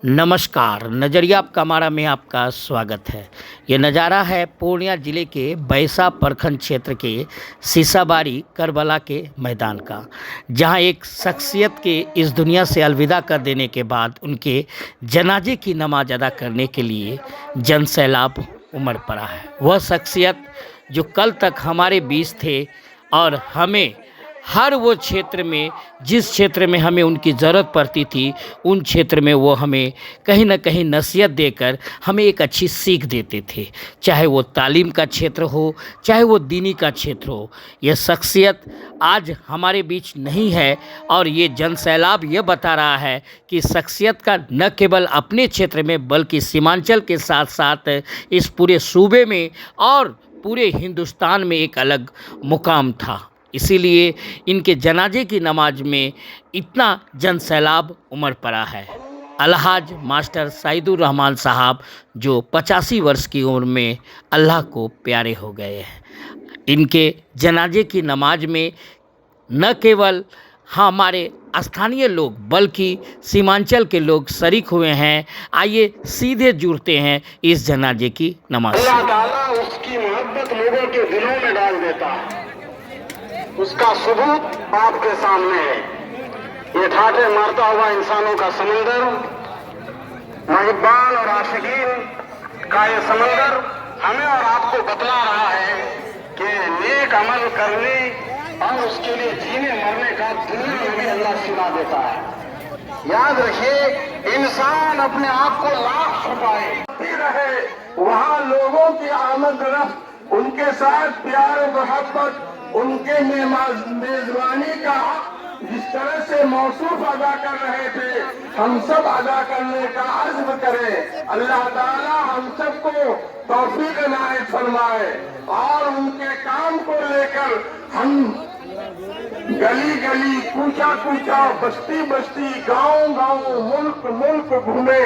नमस्कार, नज़रिया आपका हमारा में आपका स्वागत है। ये नज़ारा है पूर्णिया ज़िले के बैसा प्रखंड क्षेत्र के सीसाबाड़ी करबला के मैदान का, जहां एक शख्सियत के इस दुनिया से अलविदा कर देने के बाद उनके जनाजे की नमाज अदा करने के लिए जनसैलाब उमड़ पड़ा है। वह शख्सियत जो कल तक हमारे बीच थे और हमें हर वो क्षेत्र में, जिस क्षेत्र में हमें उनकी ज़रूरत पड़ती थी, उन क्षेत्र में वो हमें कहीं ना कहीं नसीहत देकर हमें एक अच्छी सीख देते थे। चाहे वो तालीम का क्षेत्र हो, चाहे वो दीनी का क्षेत्र हो। ये शख्सियत आज हमारे बीच नहीं है और ये जनसैलाब ये बता रहा है कि शख्सियत का न केवल अपने क्षेत्र में बल्कि सीमांचल के साथ साथ इस पूरे सूबे में और पूरे हिंदुस्तान में एक अलग मुकाम था। इसीलिए इनके जनाजे की नमाज में इतना जनसैलाब उमड़ पड़ा है। अलहाज मास्टर सईदुर रहमान साहब जो 85 वर्ष की उम्र में अल्लाह को प्यारे हो गए हैं। इनके जनाजे की नमाज में न केवल हमारे स्थानीय लोग बल्कि सीमांचल के लोग शरीक हुए हैं। आइए सीधे जुड़ते हैं इस जनाजे की नमाज से। अल्लाह ताला उसकी मोहब्बत लोगों के दिलों में डाल देता है, उसका सबूत आपके सामने है। ये ठाठे मारता हुआ इंसानों का समंदर, मुहिब्बान और आशिकीन का ये समंदर हमें और आपको बतला रहा है कि नेक अमल करने और उसके लिए जीने मरने का दुनिया में भी अल्लाह सिला देता है। याद रखिए, इंसान अपने आप को लाख छुपाए रहे, वहाँ लोगों की आमद रफ्त, उनके साथ प्यार मोहब्बत, उनके मेजबानी का जिस तरह से मौसूफ अदा कर रहे थे, हम सब अदा करने का अज़्म करें। अल्लाह ताला हम सबको तौफीक इनायत फरमाए और उनके काम को लेकर हम गली गली, कूचा कूचा, बस्ती बस्ती, गांव गांव, मुल्क मुल्क घूमे।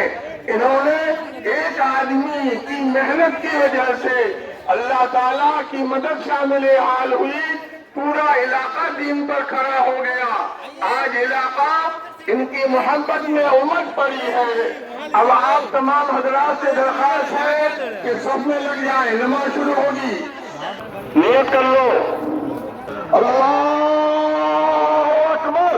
इन्होंने एक आदमी की मेहनत की वजह से अल्लाह ताला की मदद शामिल हाल हुई, पूरा इलाका दीन पर खड़ा हो गया। आज इलाका इनकी मोहब्बत में उमड़ पड़ी है। अब आप तमाम हजरात से दरख्वास्त है कि सब में लग जाए, नमाज शुरू होगी। नियत कर लो, अल्लाह अकबर।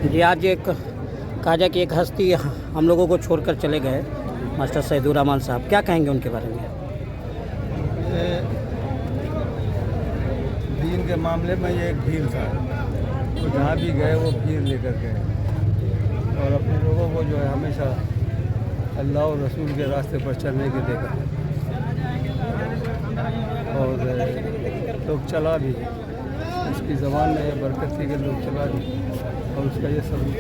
जी, आज एक काजा की एक हस्ती हम लोगों को छोड़कर चले गए, मास्टर सईदुर रहमान साहब। क्या कहेंगे उनके बारे में? दीन के मामले में ये एक भीड़ था, तो जहाँ भी गए वो भीड़ लेकर गए और अपने लोगों को जो है हमेशा अल्लाह और रसूल के रास्ते पर चलने के देखा और लोग चला भी, उसकी ज़बान में ये बरकत थी कि लोग चला भी और उसका ये सबूत।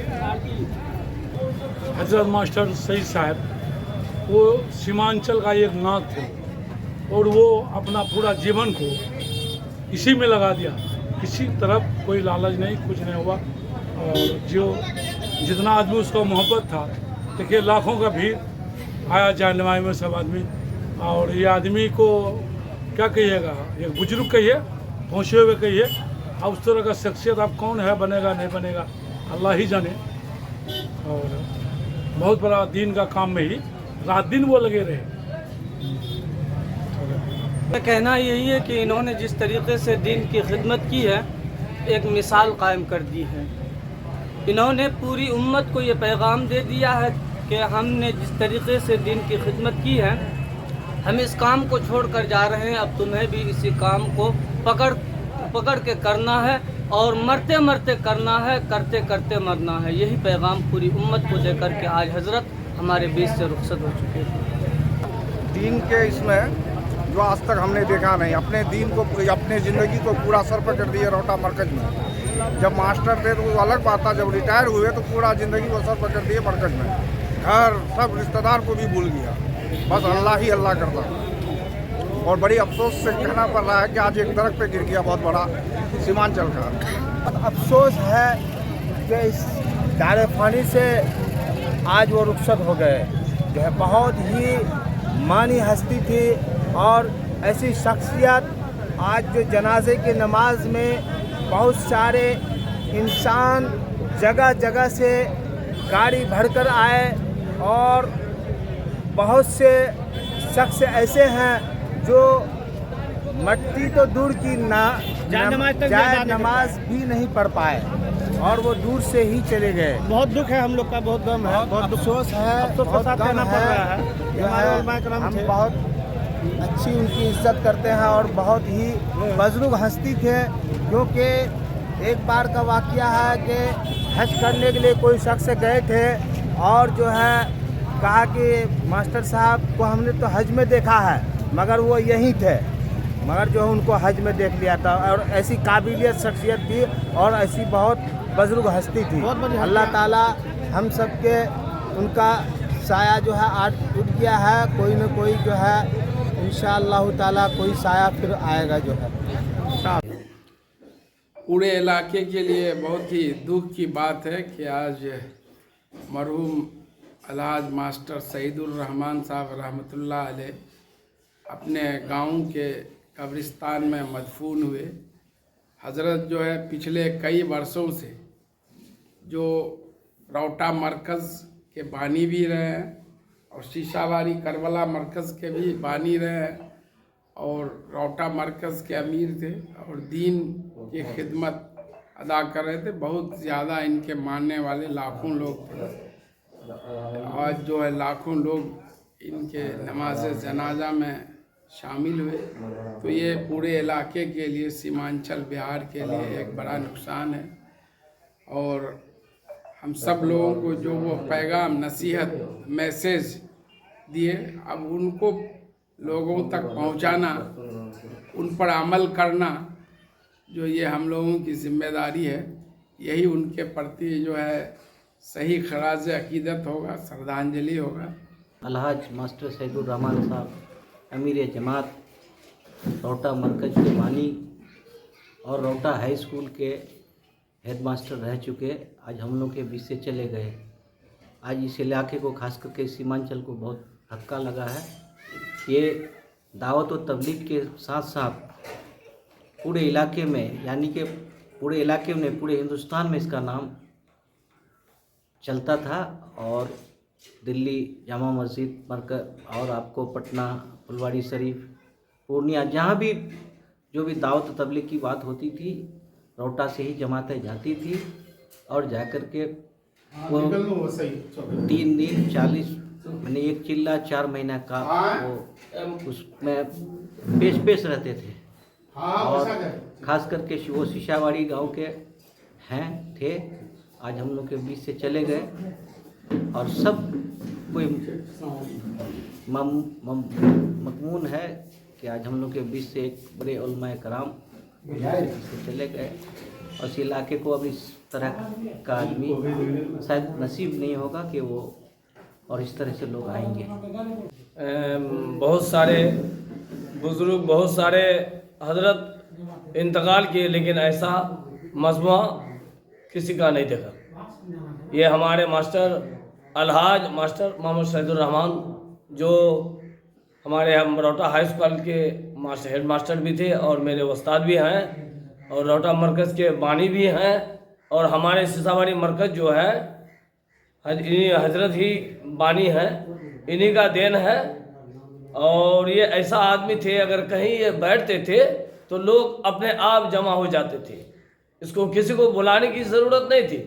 हज़रत मास्टर सईद साहब वो सीमांचल का एक नाक थे और वो अपना पूरा जीवन को इसी में लगा दिया। किसी तरफ कोई लालच नहीं, कुछ नहीं हुआ। और जो जितना आदमी उसको मोहब्बत था, देखिए लाखों का भीड़ आया जानमाई में सब आदमी। और ये आदमी को क्या कहिएगा, एक बुजुर्ग कहिए, पहुँचे हुए कहिए। अब उस तरह का शख्सियत अब कौन है, बनेगा नहीं बनेगा अल्लाह ही जाने। और बहुत बड़ा दीन का काम में ही रात दिन वो लगे रहे। कहना यही है कि इन्होंने जिस तरीके से दीन की खिदमत की है, एक मिसाल कायम कर दी है। इन्होंने पूरी उम्मत को ये पैगाम दे दिया है कि हमने जिस तरीके से दीन की खिदमत की है, हम इस काम को छोड़ कर जा रहे हैं। अब तुम्हें भी इसी काम को पकड़ के करना है और मरते मरते करना है, करते करते मरना है। यही पैगाम पूरी उम्मत को देकर के आज हजरत हमारे बीच से रुखसत हो चुके हैं। दीन के इसमें जो आज तक हमने देखा नहीं, अपने दीन को, अपने ज़िंदगी को पूरा सर पर कर दिए रोहटा मरकज में। जब मास्टर थे तो वो अलग बात था, जब रिटायर हुए तो पूरा ज़िंदगी को सर पर कर दिए मरकज में। घर सब रिश्तेदार को भी भूल गया, बस अल्लाह ही अल्लाह करता। और बड़ी अफसोस से कहना पड़ रहा है कि आज एक दरख्त पे गिर गया बहुत बड़ा सीमांचल का। अफसोस है कि इस दारे फानी से आज वो रुखसत हो गए, जो है बहुत ही मानी हस्ती थी। और ऐसी शख्सियत आज जो जनाजे की नमाज में बहुत सारे इंसान जगह जगह से गाड़ी भरकर आए, और बहुत से शख्स ऐसे हैं जो मट्टी तो दूर की जाए नमाज भी नहीं पढ़ पाए और वो दूर से ही चले गए। बहुत दुख है, हम लोग का बहुत गम है, बहुत अफसोस है, बहुत गम है। हम बहुत अच्छी उनकी इज्जत करते हैं और बहुत ही बुजुर्ग हस्ती थे। क्योंकि एक बार का वाकया है कि हज करने के लिए कोई शख्स गए थे और जो है कहा कि मास्टर साहब को हमने तो हज में देखा है, मगर वो यहीं थे, मगर जो उनको हज में देख लिया था। और ऐसी काबिलियत शख्सियत थी और ऐसी बहुत बुजुर्ग हस्ती थी। अल्लाह ताला हम सब के उनका साया जो है आज उठ गया है, कोई न कोई जो है इंशाअल्लाह ताला कोई साया फिर आएगा जो है। पूरे इलाके के लिए बहुत ही दुख की बात है कि आज मरहूम अलहाज मास्टर सईदुर रहमान साहब रहमतुल्लाह अलैह अपने गांव के कब्रिस्तान में मदफून हुए। हज़रत जो है पिछले कई वर्षों से जो रोहटा मरकज़ के बानी भी रहे हैं और शीशाबारी करबला मरकज़ के भी बानी रहे हैं और रोहटा मरकज़ के अमीर थे और दीन की खिदमत अदा कर रहे थे। बहुत ज़्यादा इनके मानने वाले लाखों लोग थे। आज जो है लाखों लोग इनके नमाज जनाजा में शामिल हुए, तो ये पूरे इलाके के लिए, सीमांचल बिहार के लिए एक बड़ा नुकसान है। और हम सब लोगों को जो वो पैगाम, नसीहत, मैसेज दिए, अब उनको लोगों तक पहुंचाना, उन पर अमल करना, जो ये हम लोगों की जिम्मेदारी है, यही उनके प्रति जो है सही खराज अकीदत होगा, श्रद्धांजलि होगा। अलहाज मास्टर सईदुर रहमान साहब अमीर जमात, रोहटा मरकज के बानी और रोहटा हाई स्कूल के हेडमास्टर रह चुके, आज हम लोग के बीच से चले गए। आज इस इलाके को, खास करके सीमांचल को बहुत धक्का लगा है। ये दावत और तबलीग के साथ साथ पूरे इलाके में, यानी कि पूरे इलाके में, पूरे हिंदुस्तान में इसका नाम चलता था। और दिल्ली जामा मस्जिद मरकज और आपको पटना, फुलवाड़ी शरीफ, पूर्णिया, जहाँ भी जो भी दावत और तबलीग की बात होती थी, रोहटा से ही जमातें जाती थी और जाकर के वो 3 दिन 40 यानी 1 चिल्ला 4 महीना का वो उसमें पेश रहते थे। और ख़ास करके वो शीशाबाड़ी गांव के थे, आज हम लोग के बीच से चले गए। और सब कोई मकमून है कि आज हम लोग के बीच से एक बड़े उलमाए कराम से चले गए। और इस इलाके को अब इस तरह का आदमी शायद नसीब नहीं होगा कि वो और इस तरह से लोग आएंगे। बहुत सारे बुज़ुर्ग, बहुत सारे हजरत इंतकाल किए, लेकिन ऐसा मजमा किसी का नहीं देखा। ये हमारे मास्टर अलहाज मास्टर मोहम्मद सईदुर रहमान, जो हमारे हम रोहटा हाई स्कूल के हेड मास्टर भी थे और मेरे उस्ताद भी हैं और रोहटा मरकज़ के बानी भी हैं। और हमारे शीशाबाड़ी मरकज़ जो है हजरत ही बानी हैं, इन्हीं का देन है। और ये ऐसा आदमी थे, अगर कहीं ये बैठते थे तो लोग अपने आप जमा हो जाते थे, इसको किसी को बुलाने की ज़रूरत नहीं थी,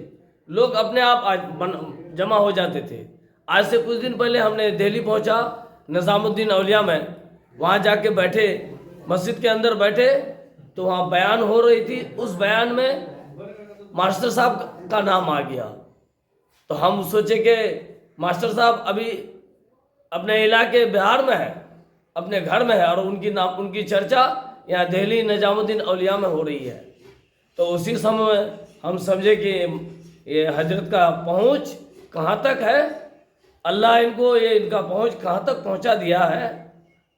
लोग अपने आप जमा हो जाते थे। आज से कुछ दिन पहले हमने दिल्ली पहुंचा, निज़ामुद्दीन औलिया में, वहाँ जाके बैठे, मस्जिद के अंदर बैठे तो वहाँ बयान हो रही थी। उस बयान में मास्टर साहब का नाम आ गया। तो हम सोचे कि मास्टर साहब अभी अपने इलाके बिहार में है, अपने घर में है, और उनकी चर्चा यहाँ दिल्ली निजामुद्दीन औलिया में हो रही है। तो उसी समय हम समझे कि ये हजरत का पहुँच कहाँ तक है, अल्लाह इनको ये इनका पहुँच कहाँ तक पहुँचा दिया है,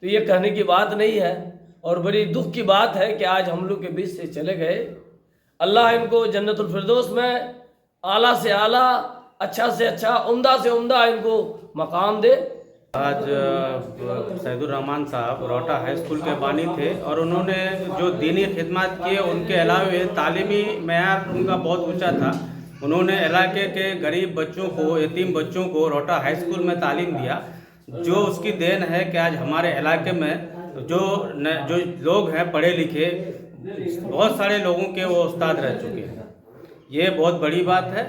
तो ये कहने की बात नहीं है। और बड़ी दुख की बात है कि आज हम लोग के बीच से चले गए। अल्लाह इनको जन्नतुल फिरदौस में आला से आला, अच्छा से अच्छा, उम्दा से उम्दा इनको मकाम दे। आज सैदुर रहमान साहब रोटा हाई स्कूल के बानी थे और उन्होंने जो दीनी खिदमत किए उनके अलावा तालीमी मेयार उनका बहुत ऊंचा था। उन्होंने इलाके के गरीब बच्चों को, यतीम बच्चों को रोटा हाई स्कूल में तालीम दिया, जो उसकी देन है कि आज हमारे इलाके में जो लोग हैं पढ़े लिखे, बहुत सारे लोगों के वो उस्ताद रह चुके हैं। ये बहुत बड़ी बात है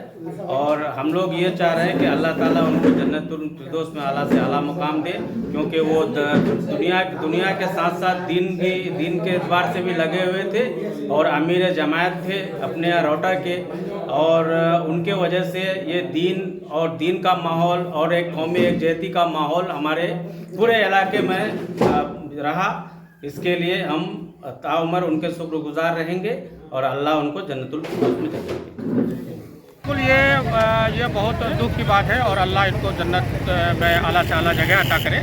और हम लोग ये चाह रहे हैं कि अल्लाह ताला उनको जन्नतुल फिरदौस में आला से आला मुकाम दे, क्योंकि वो दुनिया के साथ साथ दीन के एतबार से भी लगे हुए थे और अमीर जमायत थे अपने यहाँ रोटा के, और उनके वजह से ये दीन का माहौल और एक कौमी एकजहती का माहौल हमारे पूरे इलाके में रहा। इसके लिए हम ताउमर उनके शुक्रगुजार रहेंगे और अल्लाह उनको जन्नतुल फिरदौस में जगह देगा। बिल्कुल ये बहुत दुख की बात है और अल्लाह इनको जन्नत में आला से आला जगह अता करे।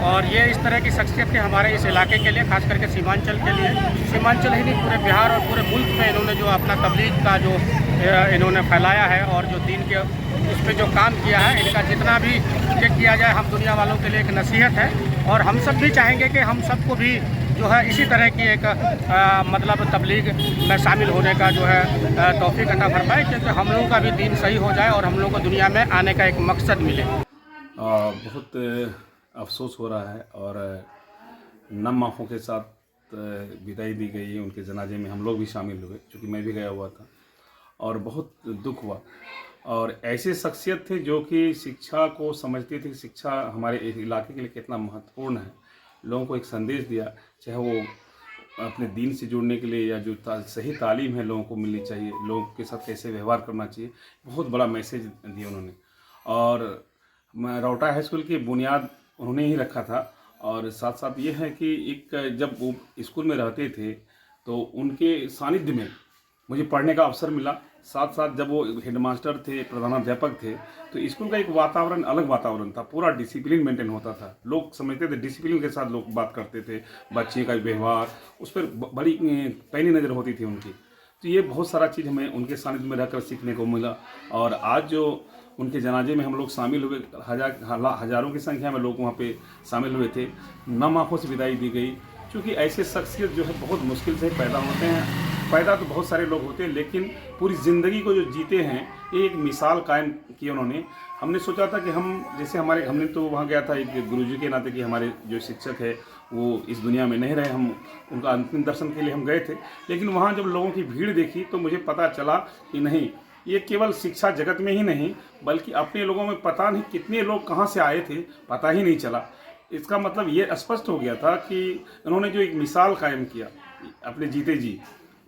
और ये इस तरह की शख्सियत के हमारे इस इलाके के लिए, खास करके सीमांचल के लिए, सीमांचल ही नहीं पूरे बिहार और पूरे मुल्क में इन्होंने जो अपना तबलीग का जो इन्होंने फैलाया है और जो दीन के उस पर जो काम किया है, इनका जितना भी ये किया जाए हम दुनिया वालों के लिए एक नसीहत है। और हम सब भी चाहेंगे कि हम सबको भी जो है इसी तरह की एक मतलब तबलीग में शामिल होने का जो है तौफीक अता फरमाए, क्योंकि हम लोगों का भी दीन सही हो जाए और हम लोगों को दुनिया में आने का एक मकसद मिले। बहुत अफसोस हो रहा है और नम आँखों के साथ विदाई दी गई है। उनके जनाजे में हम लोग भी शामिल हुए, क्योंकि मैं भी गया हुआ था और बहुत दुख हुआ। और ऐसे शख्सियत थे जो कि शिक्षा को समझते थे, शिक्षा हमारे इलाके के लिए कितना महत्वपूर्ण है, लोगों को एक संदेश दिया, चाहे वो अपने दीन से जुड़ने के लिए या जो सही तालीम है लोगों को मिलनी चाहिए, लोगों के साथ कैसे व्यवहार करना चाहिए, बहुत बड़ा मैसेज दिया उन्होंने। और रोटा हाई स्कूल की बुनियाद उन्होंने ही रखा था। और साथ साथ ये है कि एक जब वो स्कूल में रहते थे तो उनके सानिध्य में मुझे पढ़ने का अवसर मिला। साथ साथ जब वो हेडमास्टर थे, प्रधानाध्यापक थे, तो स्कूल का एक वातावरण अलग वातावरण था, पूरा डिसिप्लिन मेंटेन होता था। लोग समझते थे, डिसिप्लिन के साथ लोग बात करते थे, बच्चे का व्यवहार उस पर बड़ी पैनी नज़र होती थी उनकी। तो ये बहुत सारा चीज़ हमें उनके सानिध्य में रहकर सीखने को मिला। और आज जो उनके जनाजे में हम लोग शामिल हुए, हज़ारों की संख्या में लोग वहाँ पे शामिल हुए थे, नम आँखों से विदाई दी गई। क्योंकि ऐसे शख्सियत जो है बहुत मुश्किल से पैदा होते हैं। पैदा तो बहुत सारे लोग होते हैं, लेकिन पूरी ज़िंदगी को जो जीते हैं, ये एक मिसाल कायम की उन्होंने। हमने सोचा था कि हमने तो वहाँ गया था एक गुरुजी के नाते कि हमारे जो शिक्षक है वो इस दुनिया में नहीं रहे, हम उनका अंतिम दर्शन के लिए हम गए थे। लेकिन वहाँ जब लोगों की भीड़ देखी तो मुझे पता चला कि नहीं, ये केवल शिक्षा जगत में ही नहीं बल्कि अपने लोगों में पता नहीं कितने लोग कहाँ से आए थे, पता ही नहीं चला। इसका मतलब ये स्पष्ट हो गया था कि उन्होंने जो एक मिसाल कायम किया अपने जीते जी,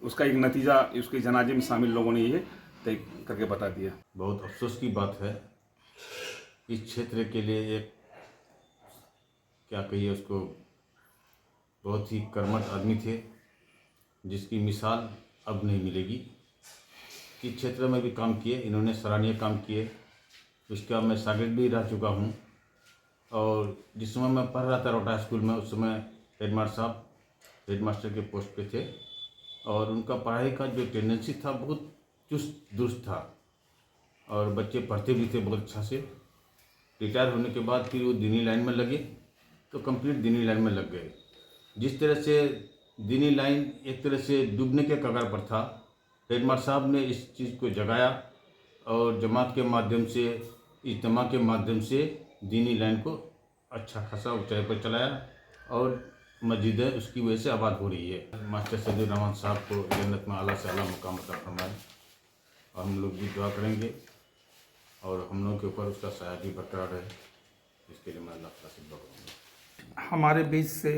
उसका एक नतीजा उसके जनाजे में शामिल लोगों ने ये तय करके बता दिया। बहुत अफसोस की बात है। इस क्षेत्र के लिए एक क्या कहिए उसको, बहुत ही कर्मठ आदमी थे जिसकी मिसाल अब नहीं मिलेगी। इस क्षेत्र में भी काम किए इन्होंने, सराहनीय काम किए। इसका मैं शागिर्द भी रह चुका हूँ। और जिस समय मैं पढ़ रहा था रोटा स्कूल में, उस समय हेडमास्टर के पोस्ट पे थे और उनका पढ़ाई का जो टेंडेंसी था बहुत चुस्त दुरुस्त था और बच्चे पढ़ते भी थे बहुत अच्छा से। रिटायर होने के बाद फिर वो दीनी लाइन में लगे तो कंप्लीट दीनी लाइन में लग गए। जिस तरह से दीनी लाइन एक तरह से डूबने के कगार पर था, हेडमास्टर साहब ने इस चीज़ को जगाया और जमात के माध्यम से, इज्तिमा के माध्यम से दीनी लाइन को अच्छा खासा ऊंचाई पर चलाया और मस्जिदें उसकी वजह से आबाद हो रही है। मास्टर सैदुर रहमान साहब को जन्नत में आला से आला मुकाम अता फरमाए और हम लोग भी दुआ करेंगे और हम लोगों के ऊपर उसका साया भी बरकरार रहे, इसके लिए मैं अल्लाह ताला से दुआ करूँगा। हमारे बीच से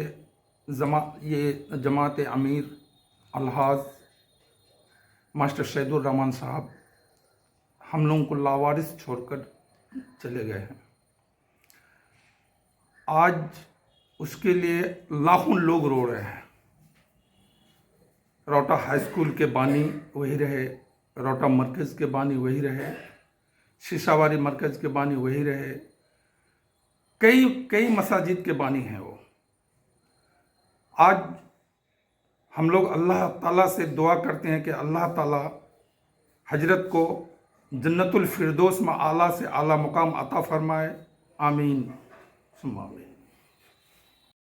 जमात अमीर अलहाज मास्टर सैदुर रहमान साहब हम लोगों को लावारिस छोड़कर चले गए हैं। आज उसके लिए लाखों लोग रो रहे हैं। रोटा हाई स्कूल के बानी वही रहे, रोटा मरकज़ के बानी वही रहे, शीशाबारी मरकज़ के बानी वही रहे, कई मसाजिद के बानी हैं वो। आज हम लोग अल्लाह ताला से दुआ करते हैं कि अल्लाह ताला हजरत को जन्नतुल फिरदौस में आला से आला मुकाम अता फरमाए। आमीन सुम्मा आमीन।